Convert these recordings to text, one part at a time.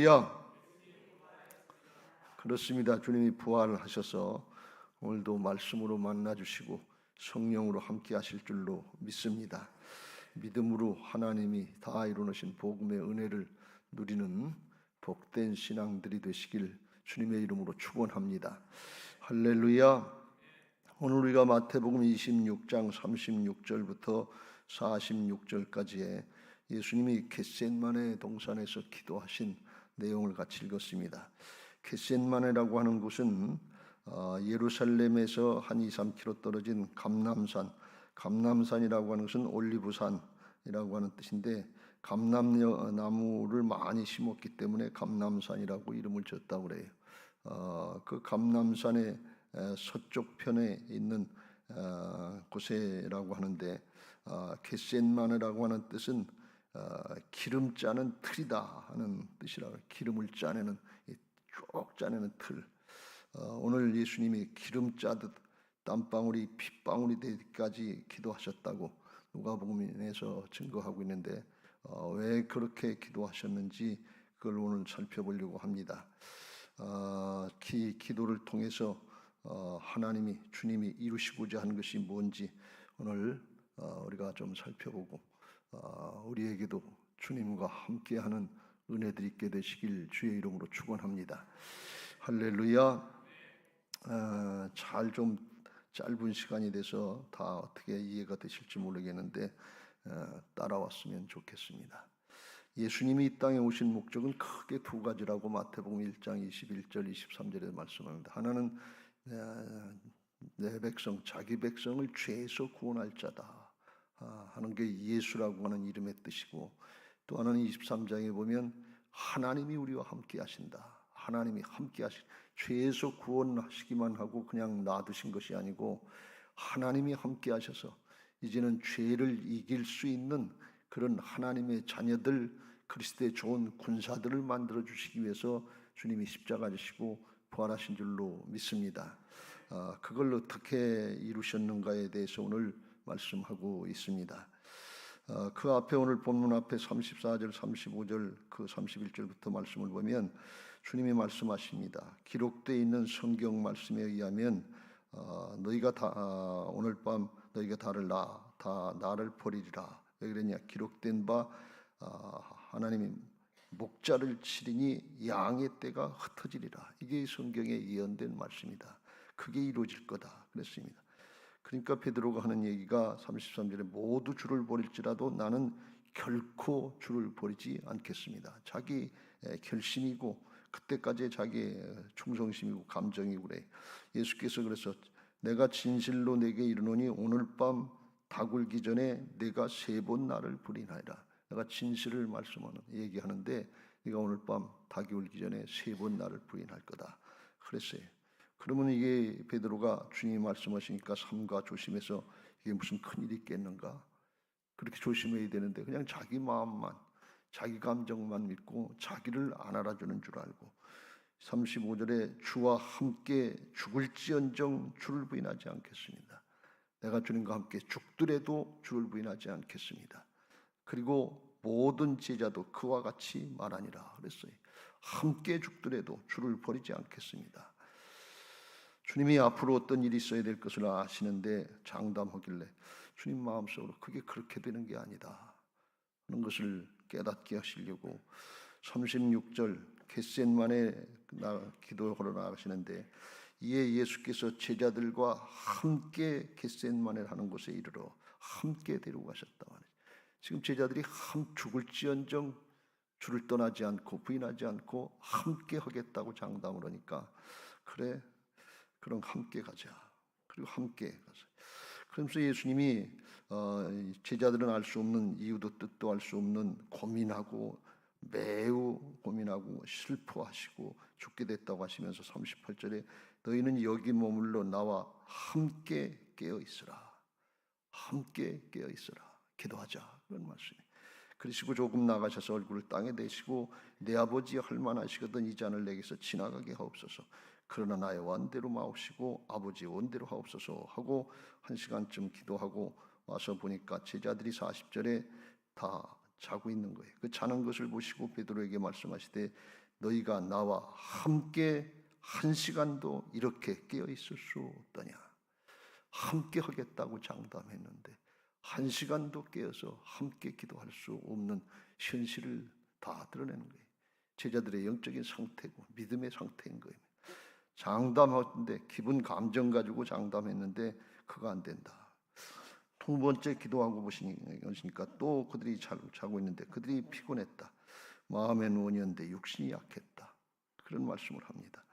야, 그렇습니다. 주님이 부활하셔서 오늘도 말씀으로 만나주시고 성령으로 함께 하실 줄로 믿습니다. 믿음으로 하나님이 다 이루어놓으신 복음의 은혜를 누리는 복된 신앙들이 되시길 주님의 이름으로 축원합니다. 할렐루야. 오늘 우리가 마태복음 26장 36절부터 46절까지의 예수님이 겟셋마네 동산에서 기도하신 내용을 같이 읽었습니다. 겟셋마네라고 하는 곳은 예루살렘에서 한 2-3km 떨어진 감람산이라고 하는 것은 올리브산이라고 하는 뜻인데, 감람나무를 많이 심었기 때문에 감람산이라고 이름을 지었다고 그래요. 그 감람산의 서쪽 편에 있는 곳이라고 하는데, 겟셋마네라고 하는 뜻은 기름 짜는 틀이다 하는 뜻이라고. 기름을 짜내는, 쭉 짜내는 틀. 오늘 예수님이 기름 짜듯 땀방울이 핏방울이 되기까지 기도하셨다고 누가복음에서 증거하고 있는데, 왜 그렇게 기도하셨는지 그걸 오늘 살펴보려고 합니다. 기도를 통해서 하나님이, 주님이 이루시고자 하는 것이 뭔지 오늘 우리가 좀 살펴보고, 우리에게도 주님과 함께하는 은혜들이 있게 되시길 주의 이름으로 축원합니다. 할렐루야. 좀 짧은 시간이 돼서 다 어떻게 이해가 되실지 모르겠는데 따라왔으면 좋겠습니다. 예수님이 이 땅에 오신 목적은 크게 두 가지라고 마태복음 1장 21절 23절에 말씀합니다. 하나는 내 백성, 자기 백성을 죄에서 구원할 자다 하는 게 예수라고 하는 이름의 뜻이고, 또 하나는 23장에 보면 하나님이 우리와 함께 하신다. 하나님이 함께 하신, 죄에서 구원하시기만 하고 그냥 놔두신 것이 아니고 하나님이 함께 하셔서 이제는 죄를 이길 수 있는 그런 하나님의 자녀들, 그리스도의 좋은 군사들을 만들어 주시기 위해서 주님이 십자가 지시고 부활하신 줄로 믿습니다. 그걸 어떻게 이루셨는가에 대해서 오늘 말씀하고 있습니다. 그 앞에 오늘 본문 앞에 34절, 35절, 그 31절부터 말씀을 보면 주님이 말씀하십니다. 기록되어 있는 성경 말씀에 의하면 너희가 다 오늘 밤 너희가 다 나를 버리리라. 왜 그랬냐? 기록된 바 하나님이 목자를 치리니 양의 떼가 흩어지리라. 이게 성경에 예언된 말씀이다. 그게 이루어질 거다 그랬습니다. 그러니까 베드로가 하는 얘기가 33절에 모두 주를 버릴지라도 나는 결코 주를 버리지 않겠습니다. 자기 결심이고 그때까지의 자기 충성심이고 감정이고 그래. 예수께서 그래서 내가 진실로 내게 이르노니 오늘 밤 닭울기 전에 내가 3번 나를 부인하리라. 내가 진실을 얘기하는데 네가 오늘 밤 닭이 울기 전에 3번 나를 부인할 거다 그랬어요. 그러면 이게 베드로가 주님이 말씀하시니까 삼가 조심해서 이게 무슨 큰일이 있겠는가, 그렇게 조심해야 되는데 그냥 자기 마음만, 자기 감정만 믿고 자기를 안 알아주는 줄 알고, 35절에 주와 함께 죽을지언정 주를 부인하지 않겠습니다. 내가 주님과 함께 죽더라도 주를 부인하지 않겠습니다. 그리고 모든 제자도 그와 같이 말하니라 그랬어요. 함께 죽더라도 주를 버리지 않겠습니다. 주님이 앞으로 어떤 일이 있어야 될 것을 아시는데 장담하길래 주님 마음속으로 그게 그렇게 되는 게 아니다 하는 것을 깨닫게 하시려고 36절 겟셋마네 기도하러 나가시는데, 이에 예수께서 제자들과 함께 겟셋마네 하는 곳에 이르러 함께 데리고 가셨다 말이에요. 지금 제자들이 죽을지언정 주를 떠나지 않고 부인하지 않고 함께 하겠다고 장담을 하니까, 그래 그럼 함께 가자. 그리고 함께 가자. 그러면서 예수님이 제자들은 알 수 없는 이유도 뜻도 알 수 없는 고민하고, 매우 고민하고 슬퍼하시고 죽게 됐다고 하시면서 38절에 너희는 여기 머물러 나와 함께 깨어 있으라. 함께 깨어 있으라. 기도하자. 그런 말씀이. 그러시고 조금 나가셔서 얼굴을 땅에 대시고 내 아버지 할 만하시거든 이 잔을 내게서 지나가게 하옵소서. 그러나 나의 원대로 마옵시고 아버지의 원대로 하옵소서 하고 1시간쯤 기도하고 와서 보니까 제자들이 40절에 다 자고 있는 거예요. 그 자는 것을 보시고 베드로에게 말씀하시되 너희가 나와 함께 한 시간도 이렇게 깨어 있을 수 없더냐. 함께 하겠다고 장담했는데 한 시간도 깨어서 함께 기도할 수 없는 현실을 다 드러내는 거예요. 제자들의 영적인 상태고 믿음의 상태인 거예요. 장담하는데 기분 감정 가지고 장담했는데 그거 안 된다. 두 번째 기도하고 보시니까 또 그들이 자고 있는데 그들이 피곤했다. 마음의 누원이었는데 육신이 약했다. 그런 말씀을 합니다.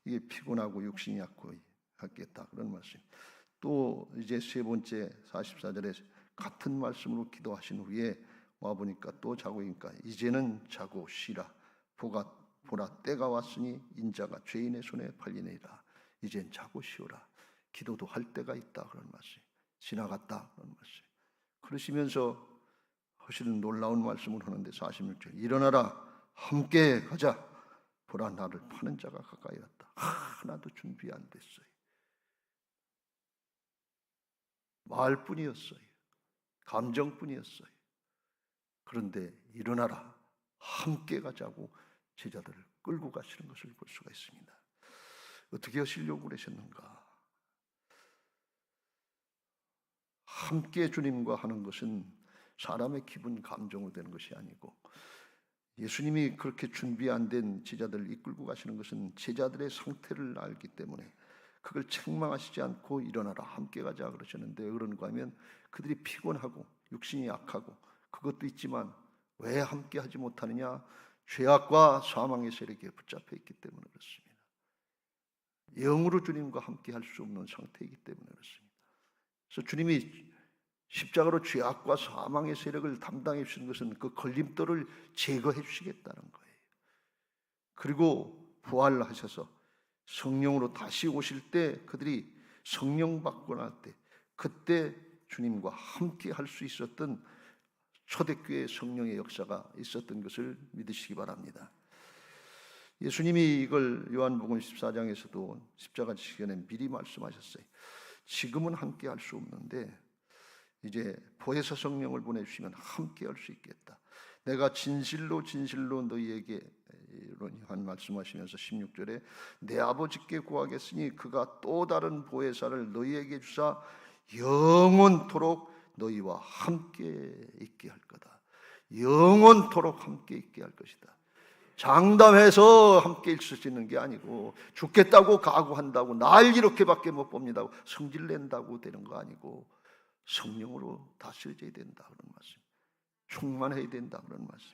이게 피곤하고 육신이 약했다. 그런 말씀. 또 이제 세 번째 44절에 같은 말씀으로 기도하신 후에 와 보니까 또 자고 있으니까 이제는 자고 쉬라. 보라 때가 왔으니 인자가 죄인의 손에 팔리니라. 이젠 자고 쉬어라. 기도도 할 때가 있다. 그런 말씀. 지나갔다. 그런 말씀. 그러시면서 하시는 놀라운 말씀을 하는데 46절 일어나라 함께 가자. 보라 나를 파는 자가 가까이 왔다. 하나도 준비 안 됐어요. 말뿐이었어요. 감정뿐이었어요. 그런데 일어나라 함께 가자고 제자들을 끌고 가시는 것을 볼 수가 있습니다. 어떻게 하시려고 그러셨는가? 함께 주님과 하는 것은 사람의 기분 감정으로 되는 것이 아니고 예수님이 그렇게 준비 안 된 제자들을 이끌고 가시는 것은 제자들의 상태를 알기 때문에 그걸 책망하시지 않고 일어나라 함께 가자 그러셨는데 그런가 하면 그들이 피곤하고 육신이 약하고 그것도 있지만 왜 함께 하지 못하느냐? 죄악과 사망의 세력에 붙잡혀 있기 때문에 그렇습니다. 영으로 주님과 함께 할 수 없는 상태이기 때문에 그렇습니다. 그래서 주님이 십자가로 죄악과 사망의 세력을 담당해 주시는 것은 그 걸림돌을 제거해 주시겠다는 거예요. 그리고 부활하셔서 성령으로 다시 오실 때 그들이 성령 받고 날 때 그때 주님과 함께 할 수 있었던 초대교회의 성령의 역사가 있었던 것을 믿으시기 바랍니다. 예수님이 이걸 요한복음 14장에서도 십자가 지시기 전에 미리 말씀하셨어요. 지금은 함께 할 수 없는데 이제 보혜사 성령을 보내주시면 함께 할 수 있겠다. 내가 진실로 진실로 너희에게 한 말씀하시면서 16절에 내 아버지께 구하겠으니 그가 또 다른 보혜사를 너희에게 주사 영원토록 너희와 함께 있게 할 거다. 영원토록 함께 있게 할 것이다. 장담해서 함께 있을 수 있는 게 아니고 죽겠다고 각오한다고 날 이렇게밖에 못 봅니다 성질 낸다고 되는 거 아니고 성령으로 다스려져야 된다 그런 말씀. 충만해야 된다 그런 말씀.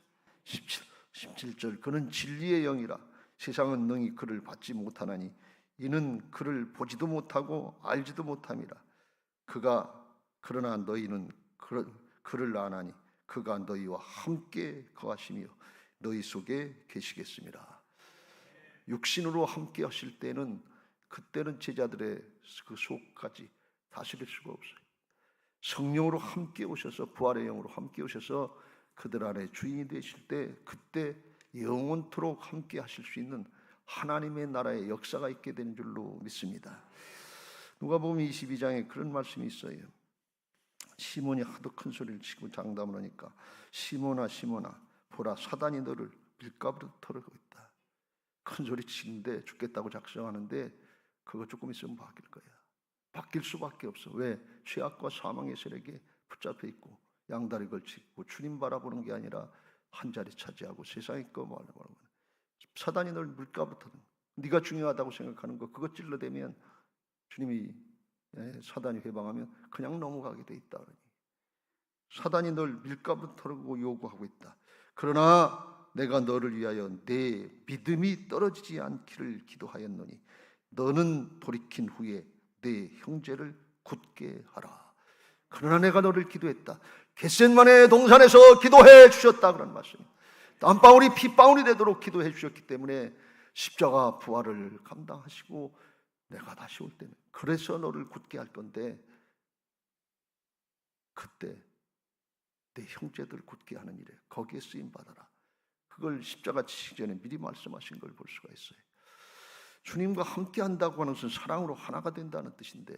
17절 그는 진리의 영이라 세상은 능히 그를 받지 못하나니 이는 그를 보지도 못하고 알지도 못함이라. 그러나 너희는 그를 아나니 그가 너희와 함께 거하시며 너희 속에 계시겠습니다. 육신으로 함께 하실 때는 그때는 제자들의 그 속까지 다스릴 수가 없어요. 성령으로 함께 오셔서 부활의 영으로 함께 오셔서 그들 안에 주인이 되실 때 그때 영원토록 함께 하실 수 있는 하나님의 나라의 역사가 있게 되는 줄로 믿습니다. 누가복음 22장에 그런 말씀이 있어요. 시몬이 하도 큰 소리를 치고 장담을 하니까 시몬아 시몬아 보라 사단이 너를 밀가루로 털고 있다. 큰 소리 치는데 죽겠다고 작정하는데 그거 조금 있으면 바뀔 거야. 바뀔 수밖에 없어. 왜? 죄악과 사망의 세력에 붙잡혀 있고 양다리 걸치고 주님 바라보는 게 아니라 한 자리 차지하고 세상의 거 말하는 사단이 널 물가부터 네가 중요하다고 생각하는 거 그것 찔러대면 주님이 사단이 회방하면 그냥 넘어가게 돼 있다. 사단이 널 밀가부터 털고 요구하고 있다. 그러나 내가 너를 위하여 내 믿음이 떨어지지 않기를 기도하였노니 너는 돌이킨 후에 내 형제를 굳게 하라. 그러나 내가 너를 기도했다. 겟셋마네 동산에서 기도해 주셨다 그런 말씀입니다. 땀방울이 핏방울이 되도록 기도해 주셨기 때문에 십자가 부활을 감당하시고 내가 다시 올 때는 그래서 너를 굳게 할 건데 그때 내 형제들 굳게 하는 일에 거기에 쓰임 받아라. 그걸 십자가 지시기 전에 미리 말씀하신 걸 볼 수가 있어요. 주님과 함께 한다고 하는 것은 사랑으로 하나가 된다는 뜻인데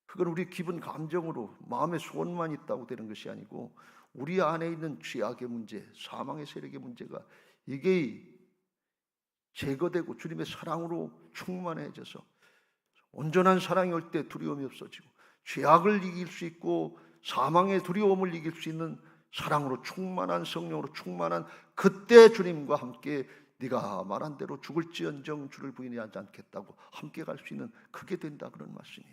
그건 우리 기분 감정으로 마음의 소원만 있다고 되는 것이 아니고 우리 안에 있는 죄악의 문제, 사망의 세력의 문제가 이게 제거되고 주님의 사랑으로 충만해져서 온전한 사랑이 올 때 두려움이 없어지고 죄악을 이길 수 있고 사망의 두려움을 이길 수 있는 사랑으로 충만한 성령으로 충만한 그때 주님과 함께 네가 말한 대로 죽을지언정 주를 부인하지 않겠다고 함께 갈 수 있는 그게 된다 그런 말씀이.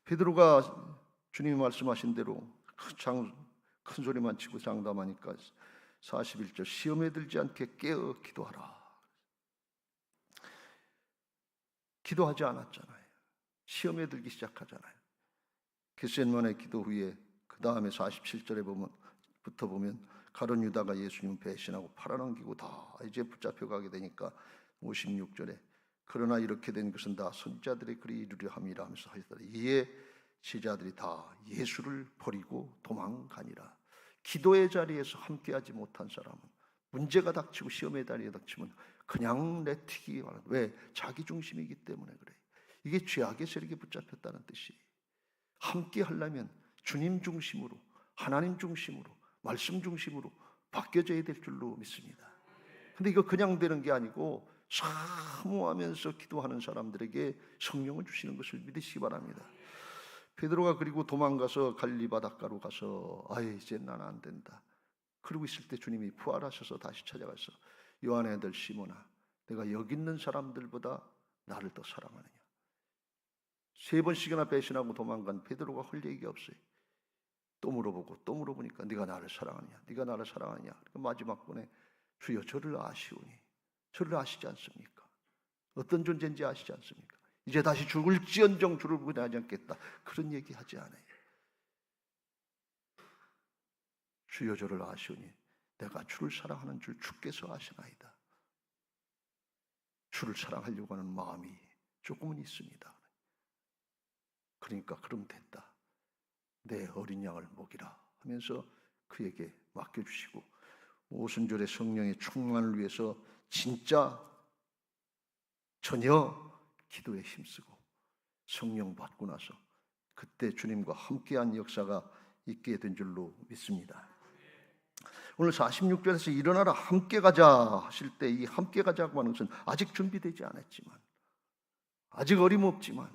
베드로가 주님이 말씀하신 대로 큰 소리만 치고 장담하니까 41절 시험에 들지 않게 깨어 기도하라. 기도하지 않았잖아요. 시험에 들기 시작하잖아요. 겟세마네 기도 후에 그 다음에 47절에 부터 보면 가룟 유다가 예수님을 배신하고 팔아넘기고 다 이제 붙잡혀 가게 되니까 56절에 그러나 이렇게 된 것은 다 선지자들의 글이 이루려 함이라 하면서 하시더라. 이에 제자들이 다 예수를 버리고 도망가니라. 기도의 자리에서 함께하지 못한 사람은 문제가 닥치고 시험의 자리에 닥치면 그냥 내튀기 바랍니다. 왜? 자기 중심이기 때문에 그래. 이게 죄악의 세력에 붙잡혔다는 뜻이에요. 함께 하려면 주님 중심으로, 하나님 중심으로, 말씀 중심으로 바뀌어져야 될 줄로 믿습니다. 근데 이거 그냥 되는 게 아니고 사모하면서 기도하는 사람들에게 성령을 주시는 것을 믿으시기 바랍니다. 베드로가 그리고 도망가서 갈릴리 바닷가로 가서 이제 난 안 된다. 그러고 있을 때 주님이 부활하셔서 다시 찾아가서 요한의 아들 시몬아, 내가 여기 있는 사람들보다 나를 더 사랑하느냐. 3번씩이나 배신하고 도망간 베드로가 할 얘기가 없어요. 또 물어보니까 네가 나를 사랑하느냐, 네가 나를 사랑하느냐. 마지막 번에 주여 저를 아시오니, 저를 아시지 않습니까? 어떤 존재인지 아시지 않습니까? 이제 다시 죽을지언정 주를 부인하지 않겠다. 그런 얘기 하지 않아요. 주여 저를 아시오니 내가 주를 사랑하는 줄 주께서 아시나이다. 주를 사랑하려고 하는 마음이 조금은 있습니다. 그러니까 그럼 됐다. 내 어린 양을 먹이라 하면서 그에게 맡겨주시고 오순절의 성령의 충만을 위해서 진짜 전혀 기도에 힘쓰고 성령 받고 나서 그때 주님과 함께한 역사가 있게 된 줄로 믿습니다. 오늘 46절에서 일어나라 함께 가자 하실 때 이 함께 가자고 하는 것은 아직 준비되지 않았지만, 아직 어림없지만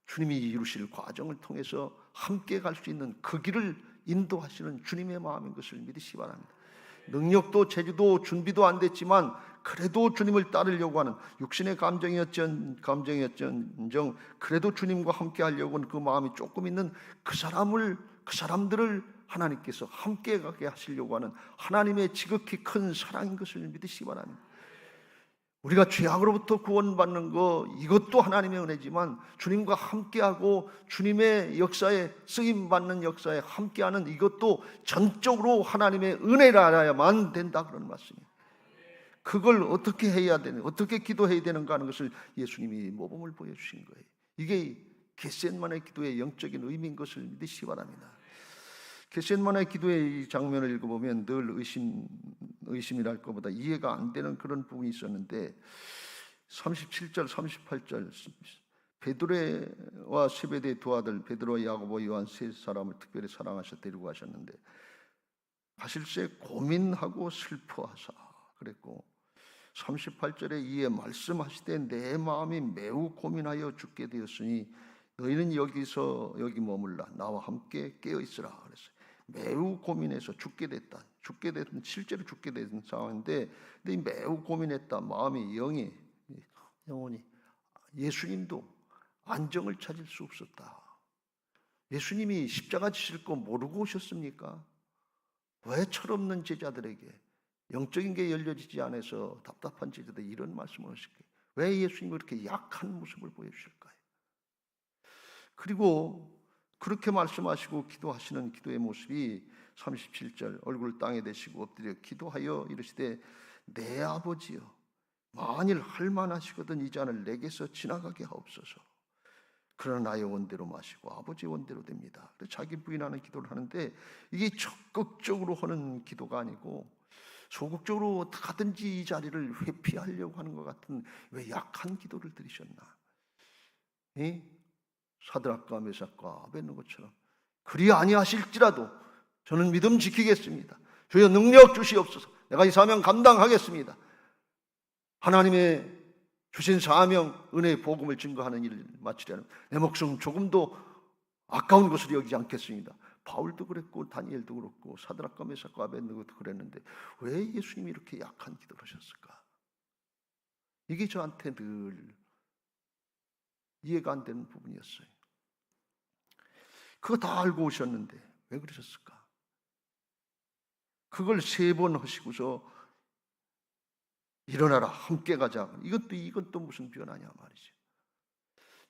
주님이 이루실 과정을 통해서 함께 갈 수 있는 그 길을 인도하시는 주님의 마음인 것을 믿으시기 바랍니다. 능력도 재주도 준비도 안 됐지만 그래도 주님을 따르려고 하는 육신의 감정이었던 그래도 주님과 함께 하려고 하는 그 마음이 조금 있는 그 사람들을 하나님께서 함께 가게 하시려고 하는 하나님의 지극히 큰 사랑인 것을 믿으시기 바랍니다. 우리가 죄악으로부터 구원받는 거 이것도 하나님의 은혜지만 주님과 함께하고 주님의 역사에 쓰임받는 역사에 함께하는 이것도 전적으로 하나님의 은혜라야만 된다 그런 말씀이에요. 그걸 어떻게 해야 되는, 어떻게 기도해야 되는가 하는 것을 예수님이 모범을 보여주신 거예요. 이게 겟세마네 기도의 영적인 의미인 것을 믿으시기 바랍니다. 겟세마네 기도의 이 장면을 읽어보면 늘 의심이랄 것보다 이해가 안 되는 그런 부분이 있었는데 37절, 38절 베드로와 세베대의 두 아들 베드로, 야고보, 요한 세 사람을 특별히 사랑하셔 데리고 가셨는데 가실새 고민하고 슬퍼하사 그랬고 38절에 이에 말씀하시되 내 마음이 매우 고민하여 죽게 되었으니 너희는 여기 머물라 나와 함께 깨어 있으라 그랬어요. 매우 고민해서 죽게 됐다. 실제로 죽게 된 상황인데 근데 매우 고민했다. 마음이 영혼이 예수님도 안정을 찾을 수 없었다. 예수님이 십자가 지실 거 모르고 오셨습니까? 왜 철없는 제자들에게 영적인 게 열려지지 않아서 답답한 제자들 이런 말씀을 하실까요? 왜 예수님이 그렇게 약한 모습을 보여주실까요? 그리고 그렇게 말씀하시고 기도하시는 기도의 모습이 37절 얼굴을 땅에 대시고 엎드려 기도하여 이르시되 내 아버지여 만일 할만하시거든 이 잔을 내게서 지나가게 하옵소서. 그러나 나의 원대로 마시고 아버지의 원대로 됩니다. 자기 부인하는 기도를 하는데 이게 적극적으로 하는 기도가 아니고 소극적으로 어떻게든지 이 자리를 회피하려고 하는 것 같은 왜 약한 기도를 드리셨나? 사드락과 메삭과 아벳느고처럼 그리 아니하실지라도 저는 믿음 지키겠습니다. 주여 능력 주시옵소서. 내가 이 사명 감당하겠습니다. 하나님의 주신 사명, 은혜의 복음을 증거하는 일을 마치려는 내 목숨 조금도 아까운 것으로 여기지 않겠습니다. 바울도 그랬고 다니엘도 그렇고 사드락과 메삭과 아벳느고도 그랬는데 왜 예수님이 이렇게 약한 기도를 하셨을까? 이게 저한테 늘 이해가 안 되는 부분이었어요. 그거 다 알고 오셨는데 왜 그러셨을까? 그걸 3번 하시고서 일어나라 함께 가자. 이건 또 무슨 변화냐 말이죠.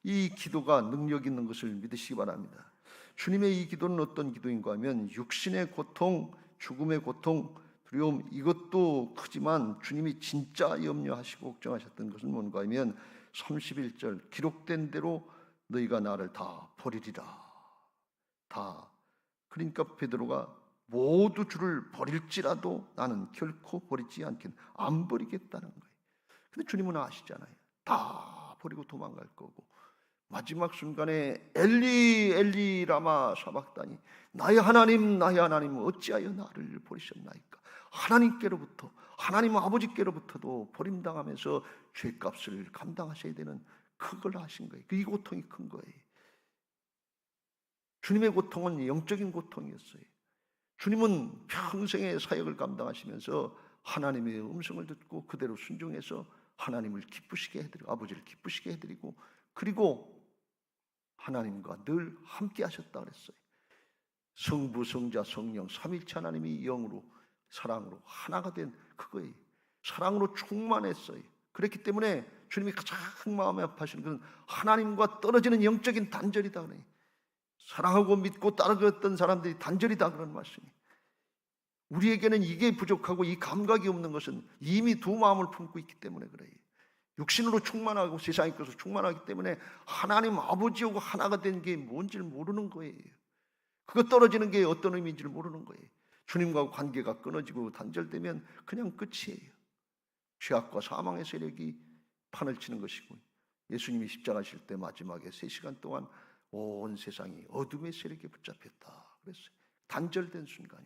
이 기도가 능력 있는 것을 믿으시기 바랍니다. 주님의 이 기도는 어떤 기도인가 하면 육신의 고통, 죽음의 고통, 두려움 이것도 크지만 주님이 진짜 염려하시고 걱정하셨던 것은 뭔가 하면 31절 기록된 대로 너희가 나를 다 버리리라. 다. 그러니까 베드로가 모두 주를 버릴지라도 나는 결코 버리지 않겠다. 안 버리겠다는 거예요. 근데 주님은 아시잖아요. 다 버리고 도망갈 거고 마지막 순간에 엘리 엘리 라마 사박다니 나의 하나님 어찌하여 나를 버리셨나이까. 하나님께로부터 하나님 아버지께로부터도 버림당하면서 죄값을 감당하셔야 되는 그걸 하신 거예요. 이 고통이 큰 거예요. 주님의 고통은 영적인 고통이었어요. 주님은 평생의 사역을 감당하시면서 하나님의 음성을 듣고 그대로 순종해서 하나님을 기쁘시게 해드리고 아버지를 기쁘시게 해드리고 그리고 하나님과 늘 함께 하셨다 그랬어요. 성부, 성자, 성령 삼위일체 하나님이 영으로 사랑으로 하나가 된 그거예요. 사랑으로 충만했어요. 그렇기 때문에 주님이 가장 마음에 아파하시는 것은 하나님과 떨어지는 영적인 단절이다 그래요. 사랑하고 믿고 따르겠던 사람들이 단절이다 그런 말씀이. 우리에게는 이게 부족하고 이 감각이 없는 것은 이미 두 마음을 품고 있기 때문에 그래요. 육신으로 충만하고 세상의 것으로 충만하기 때문에 하나님 아버지하고 하나가 된 게 뭔지를 모르는 거예요. 그거 떨어지는 게 어떤 의미인지를 모르는 거예요. 주님과 관계가 끊어지고 단절되면 그냥 끝이에요. 죄악과 사망의 세력이 판을 치는 것이고 예수님이 십자가실 때 마지막에 3시간 동안 온 세상이 어둠의 세력에 붙잡혔다 그랬어요. 단절된 순간이.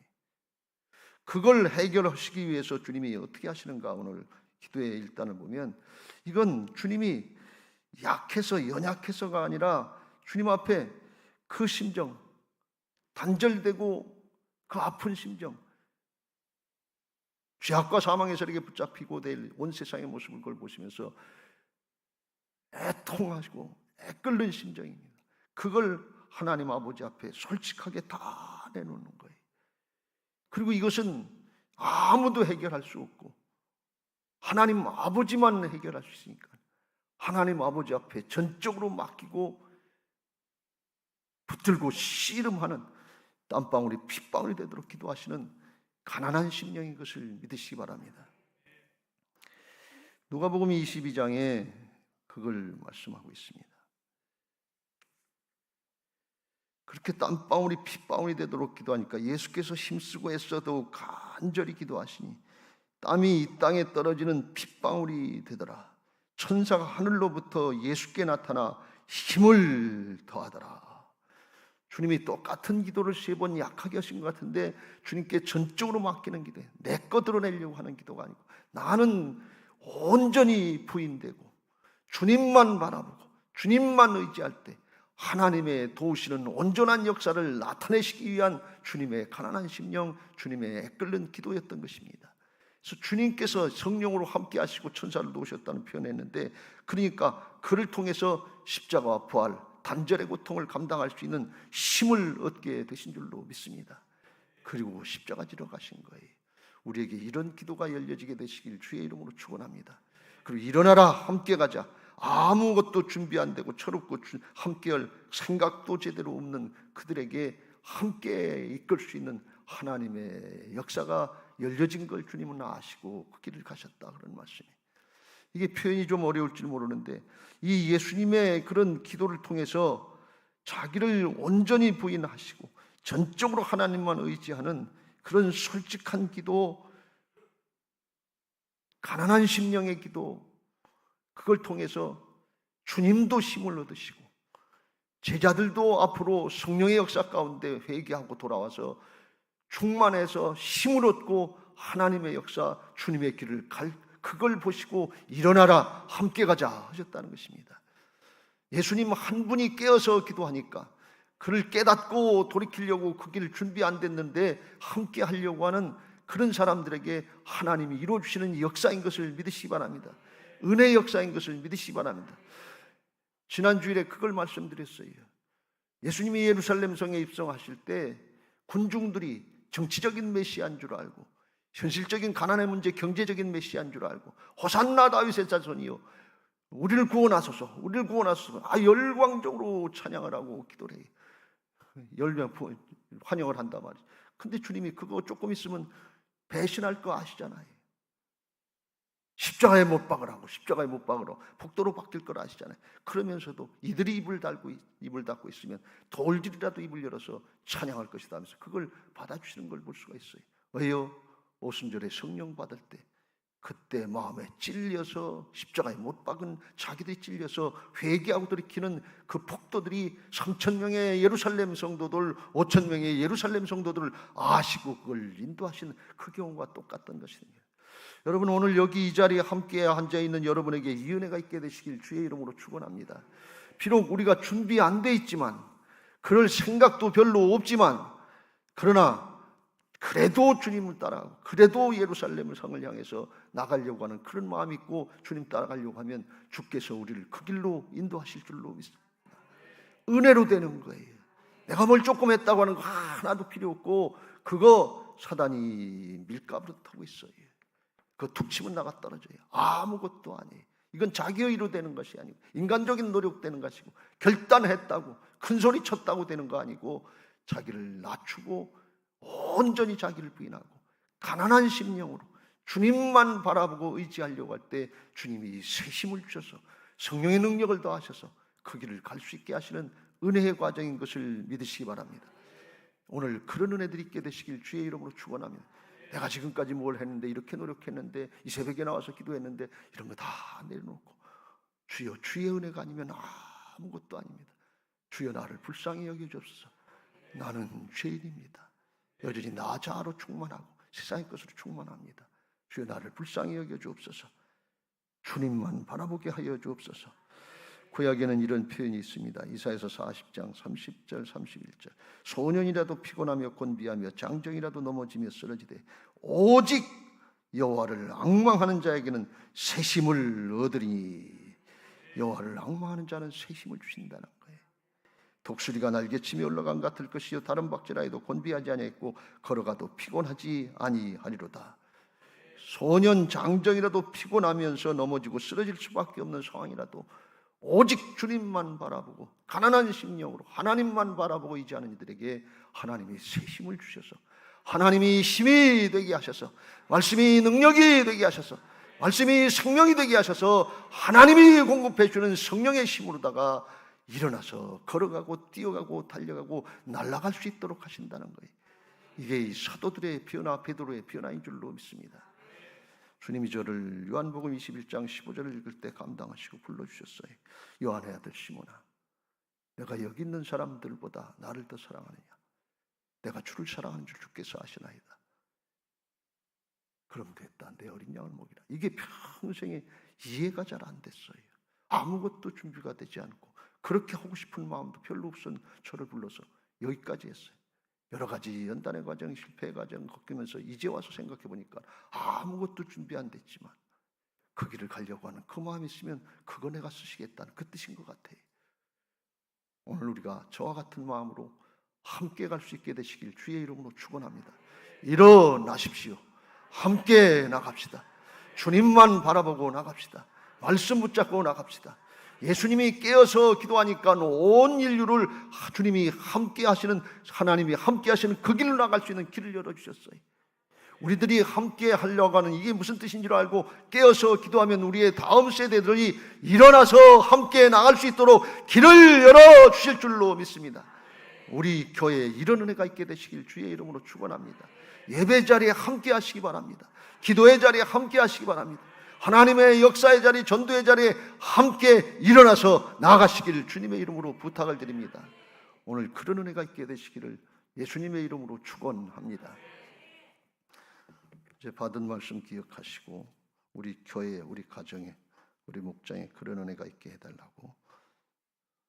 그걸 해결하시기 위해서 주님이 어떻게 하시는가 오늘 기도의 일단을 보면 이건 주님이 약해서 연약해서가 아니라 주님 앞에 그 심정 단절되고 그 아픈 심정 죄악과 사망의 세력에 붙잡히고 될 온 세상의 모습을 그걸 보시면서 애통하시고 애끓는 심정입니다. 그걸 하나님 아버지 앞에 솔직하게 다 내놓는 거예요. 그리고 이것은 아무도 해결할 수 없고 하나님 아버지만 해결할 수 있으니까 하나님 아버지 앞에 전적으로 맡기고 붙들고 씨름하는 땀방울이 핏방울이 되도록 기도하시는 가난한 심령인 것을 믿으시기 바랍니다. 누가복음 22장에 그걸 말씀하고 있습니다. 그렇게 땀방울이 핏방울이 되도록 기도하니까 예수께서 힘쓰고 애써도 간절히 기도하시니 땀이 이 땅에 떨어지는 핏방울이 되더라. 천사가 하늘로부터 예수께 나타나 힘을 더하더라. 주님이 똑같은 기도를 3번 약하게 하신 것 같은데 주님께 전적으로 맡기는 기도예요. 내 거 드러내려고 하는 기도가 아니고 나는 온전히 부인되고 주님만 바라보고 주님만 의지할 때 하나님의 도우시는 온전한 역사를 나타내시기 위한 주님의 가난한 심령, 주님의 애끓는 기도였던 것입니다. 그래서 주님께서 성령으로 함께 하시고 천사를 도우셨다는 표현을 했는데 그러니까 그를 통해서 십자가와 부활, 단절의 고통을 감당할 수 있는 힘을 얻게 되신 줄로 믿습니다. 그리고 십자가 지러 가신 거예요. 우리에게 이런 기도가 열려지게 되시길 주의 이름으로 축원합니다. 그리고 일어나라 함께 가자. 아무것도 준비 안 되고 철없고 함께할 생각도 제대로 없는 그들에게 함께 이끌 수 있는 하나님의 역사가 열려진 걸 주님은 아시고 그 길을 가셨다 그런 말씀이에요. 이게 표현이 좀 어려울지 모르는데 이 예수님의 그런 기도를 통해서 자기를 온전히 부인하시고 전적으로 하나님만 의지하는 그런 솔직한 기도, 가난한 심령의 기도, 그걸 통해서 주님도 힘을 얻으시고 제자들도 앞으로 성령의 역사 가운데 회개하고 돌아와서 충만해서 힘을 얻고 하나님의 역사, 주님의 길을 갈 그걸 보시고 일어나라, 함께 가자 하셨다는 것입니다. 예수님 한 분이 깨어서 기도하니까 그를 깨닫고 돌이키려고 그 길을 준비 안 됐는데 함께 하려고 하는 그런 사람들에게 하나님이 이루어주시는 역사인 것을 믿으시기 바랍니다. 은혜의 역사인 것을 믿으시기 바랍니다. 지난 주일에 그걸 말씀드렸어요. 예수님이 예루살렘 성에 입성하실 때 군중들이 정치적인 메시아인 줄 알고 현실적인 가난의 문제, 경제적인 메시아인 줄 알고 호산나 다윗의 자손이요 우리를 구원하소서, 우리를 구원하소서, 열광적으로 찬양을 하고 기도를 해요. 환영을 한단 말이죠. 근데 주님이 그거 조금 있으면 배신할 거 아시잖아요. 십자가에 못 박으라고, 십자가에 못 박으라고, 폭도로 박힐 걸 아시잖아요. 그러면서도 이들이 입을 닫고 있으면 돌들이라도 입을 열어서 찬양할 것이다 하면서 그걸 받아주시는 걸 볼 수가 있어요. 왜요? 오순절에 성령 받을 때 그때 마음에 찔려서 십자가에 못 박은 자기들이 찔려서 회개하고 돌이키는 그 폭도들이 3,000명의 예루살렘 성도들, 5,000명의 예루살렘 성도들을 아시고 그걸 인도하시는 그 경우가 똑같던 것입니다. 여러분, 오늘 여기 이 자리에 함께 앉아있는 여러분에게 이 은혜가 있게 되시길 주의 이름으로 축원합니다. 비록 우리가 준비 안 돼 있지만, 그럴 생각도 별로 없지만, 그러나 그래도 주님을 따라가고 그래도 예루살렘 성을 향해서 나가려고 하는 그런 마음이 있고 주님 따라가려고 하면 주께서 우리를 그 길로 인도하실 줄로 믿습니다. 은혜로 되는 거예요. 내가 뭘 조금 했다고 하는 거 하나도 필요 없고 그거 사단이 밀가부로 타고 있어요. 그거 툭 치면 나가 떨어져요. 아무것도 아니에요. 이건 자기의 의로 되는 것이 아니고 인간적인 노력 되는 것이고 결단했다고 큰소리 쳤다고 되는 거 아니고 자기를 낮추고 온전히 자기를 부인하고 가난한 심령으로 주님만 바라보고 의지하려고 할 때 주님이 새 힘을 주셔서 성령의 능력을 더하셔서 그 길을 갈 수 있게 하시는 은혜의 과정인 것을 믿으시기 바랍니다. 오늘 그런 은혜들이 있게 되시길 주의 이름으로 축원합니다. 내가 지금까지 뭘 했는데, 이렇게 노력했는데, 이 새벽에 나와서 기도했는데 이런 거 다 내려놓고 주여, 주의 은혜가 아니면 아무것도 아닙니다. 주여, 나를 불쌍히 여겨주옵소서. 나는 죄인입니다. 여전히 나 자아로 충만하고 세상의 것으로 충만합니다. 주여, 나를 불쌍히 여겨주옵소서. 주님만 바라보게 하여 주옵소서. 구약에는 이런 표현이 있습니다. 이사야서 40장 30절 31절 소년이라도 피곤하며 곤비하며 장정이라도 넘어지며 쓰러지되 오직 여호와를 앙망하는 자에게는 새 힘을 얻으리니. 여호와를 앙망하는 자는 새 힘을 주신다는 거예요. 독수리가 날개치며 올라간 같을 것이요 다른 박질하여도 곤비하지 아니하였고 걸어가도 피곤하지 아니하리로다. 소년 장정이라도 피곤하면서 넘어지고 쓰러질 수밖에 없는 상황이라도 오직 주님만 바라보고 가난한 심령으로 하나님만 바라보고 의지하는 이들에게 하나님이 새 힘을 주셔서, 하나님이 힘이 되게 하셔서, 말씀이 능력이 되게 하셔서, 말씀이 생명이 되게 하셔서 하나님이 공급해 주는 성령의 힘으로다가 일어나서 걸어가고 뛰어가고 달려가고 날아갈 수 있도록 하신다는 거예요. 이게 이 사도들의 변화, 베드로의 변화인 줄로 믿습니다. 주님이 저를 요한복음 21장 15절을 읽을 때 감당하시고 불러주셨어요. 요한의 아들 시몬아, 내가 여기 있는 사람들보다 나를 더 사랑하느냐? 내가 주를 사랑하는 줄 주께서 아시나이다. 그럼 됐다. 내 어린 양을 먹이라. 이게 평생에 이해가 잘 안 됐어요. 아무것도 준비가 되지 않고 그렇게 하고 싶은 마음도 별로 없은 저를 불러서 여기까지 했어요. 여러 가지 연단의 과정, 실패의 과정 겪으면서 이제 와서 생각해 보니까 아무것도 준비 안 됐지만 그 길을 가려고 하는 그 마음이 있으면 그거 내가 쓰시겠다는 그 뜻인 것 같아요. 오늘 우리가 저와 같은 마음으로 함께 갈 수 있게 되시길 주의 이름으로 축원합니다. 일어나십시오. 함께 나갑시다. 주님만 바라보고 나갑시다. 말씀 붙잡고 나갑시다. 예수님이 깨어서 기도하니까 온 인류를 주님이 함께 하시는, 하나님이 함께 하시는 그 길로 나갈 수 있는 길을 열어주셨어요. 우리들이 함께 하려고 하는 이게 무슨 뜻인 줄 알고 깨어서 기도하면 우리의 다음 세대들이 일어나서 함께 나갈 수 있도록 길을 열어주실 줄로 믿습니다. 우리 교회에 이런 은혜가 있게 되시길 주의 이름으로 축원합니다. 예배 자리에 함께 하시기 바랍니다. 기도의 자리에 함께 하시기 바랍니다. 하나님의 역사의 자리, 전도의 자리에 함께 일어나서 나아가시기를 주님의 이름으로 부탁을 드립니다. 오늘 그런 은혜가 있게 되시기를 예수님의 이름으로 축원합니다. 이제 받은 말씀 기억하시고 우리 교회에, 우리 가정에, 우리 목장에 그런 은혜가 있게 해달라고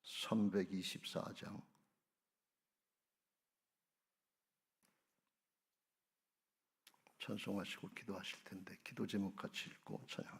324장 찬송하시고 기도하실 텐데 기도 제목 같이 읽고 찬양.